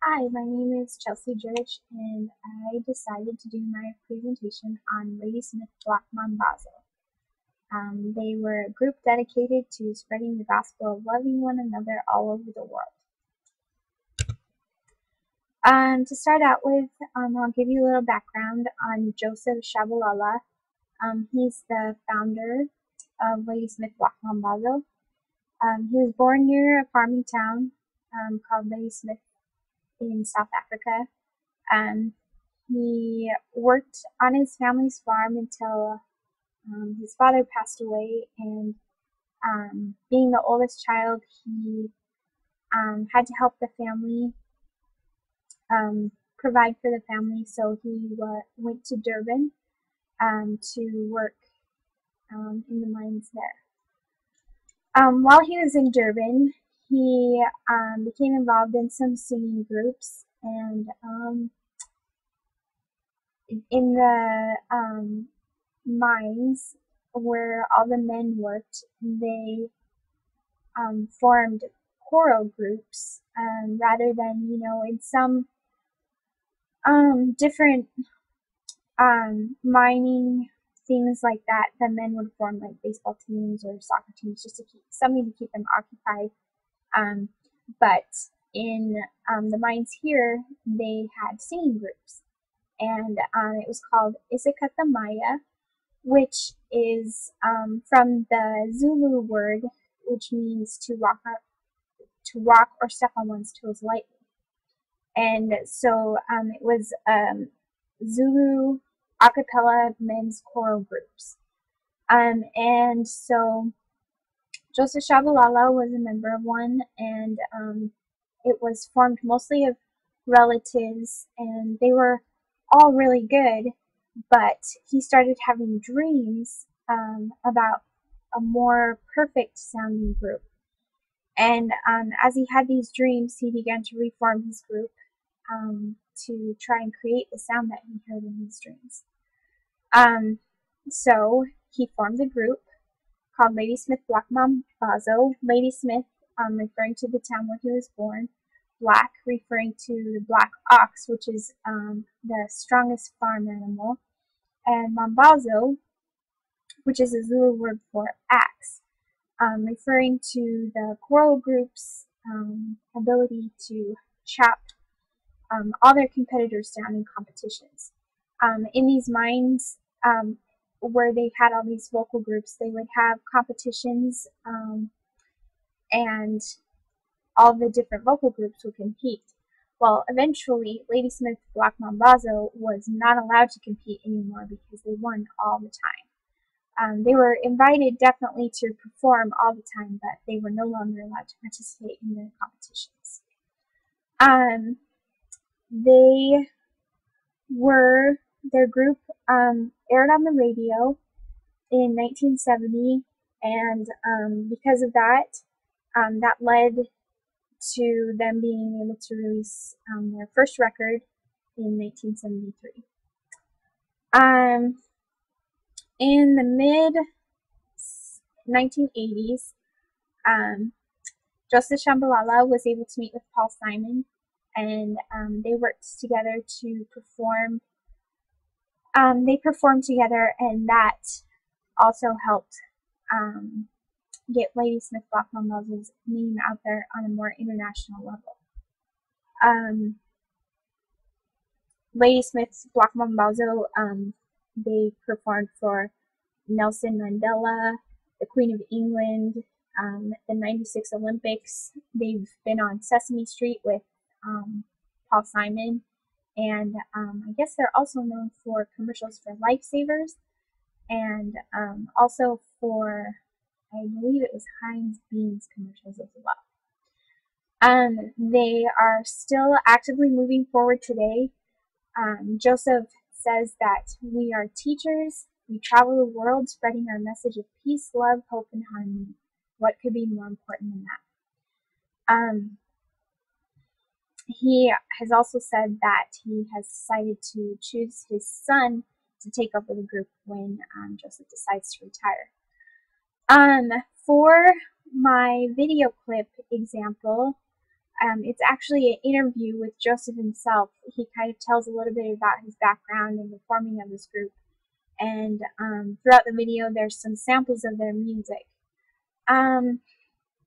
Hi, my name is Chelsea George, and I decided to do my presentation on Ladysmith Black Mambazo. They were a group dedicated to spreading the gospel of loving one another all over the world. To start out with, I'll give you a little background on Joseph Shabalala. He's the founder of Ladysmith Black Mambazo. He was born near a farming town called Ladysmith in South Africa. He worked on his family's farm until his father passed away, and being the oldest child, he had to help the family, provide for the family, so he went to Durban to work in the mines there. While he was in Durban, he became involved in some singing groups, and in the mines where all the men worked, they formed choral groups rather than, in some different mining things like that, the men would form like baseball teams or soccer teams just to keep something to keep them occupied. But in the mines here, they had singing groups, and it was called Isikatamaya, which is from the Zulu word, which means to walk or step on one's toes lightly. And so it was Zulu a cappella men's choral groups. And so Joseph Shabalala was a member of one, and it was formed mostly of relatives, and they were all really good, but he started having dreams about a more perfect sounding group. And as he had these dreams, he began to reform his group to try and create the sound that he heard in his dreams. So he formed a group called Ladysmith Black Mambazo. Ladysmith referring to the town where he was born, Black referring to the black ox, which is the strongest farm animal, and Mambazo, which is a Zulu word for axe, referring to the choral group's ability to chop all their competitors down in competitions. In these mines, where they had all these vocal groups, they would have competitions, and all the different vocal groups would compete. Well, eventually, Ladysmith Black Mambazo was not allowed to compete anymore because they won all the time. They were invited definitely to perform all the time, but they were no longer allowed to participate in the competitions. Their group aired on the radio in 1970, and because of that, that led to them being able to release their first record in 1973. In the mid 1980s, Joseph Shabalala was able to meet with Paul Simon, and they worked together to perform. They performed together, and that also helped get Ladysmith Black Mambazo's name out there on a more international level. Ladysmith's Black Mambazo, they performed for Nelson Mandela, the Queen of England, the '96 Olympics. They've been on Sesame Street with Paul Simon, and I guess they're also known for commercials for Lifesavers, and also for, I believe it was Heinz Beans commercials as well. They are still actively moving forward today. Joseph says that we are teachers. We travel the world spreading our message of peace, love, hope, and harmony. What could be more important than that? He has also said that he has decided to choose his son to take over the group when Joseph decides to retire. For my video clip example, It's actually an interview with Joseph himself. He kind of tells a little bit about his background and the forming of his group. And throughout the video, there's some samples of their music.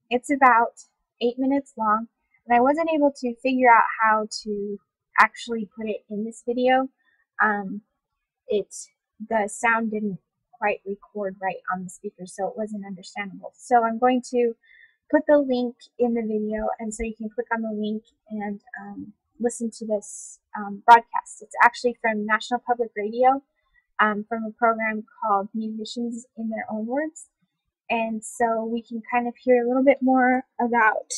It's about 8 minutes long, and I wasn't able to figure out how to actually put it in this video. The sound didn't quite record right on the speaker, so it wasn't understandable. So I'm going to put the link in the video, and so you can click on the link and listen to this broadcast. It's actually from National Public Radio, from a program called Musicians in Their Own Words. And so we can kind of hear a little bit more about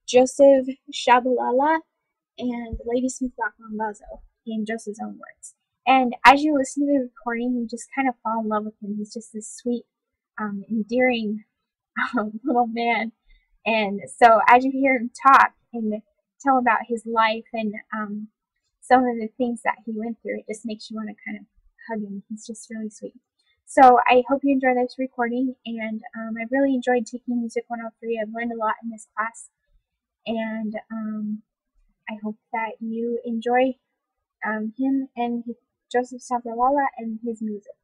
Joseph Shabalala and Ladysmith Mambazo in Joseph's own words. And as you listen to the recording, you just kind of fall in love with him. He's just this sweet, endearing little man. And so as you hear him talk and tell about his life and some of the things that he went through, it just makes you want to kind of hug him. He's just really sweet. So I hope you enjoy this recording, and I really enjoyed taking Music 103. I've learned a lot in this class, and I hope that you enjoy him and Joseph Shabalala and his music.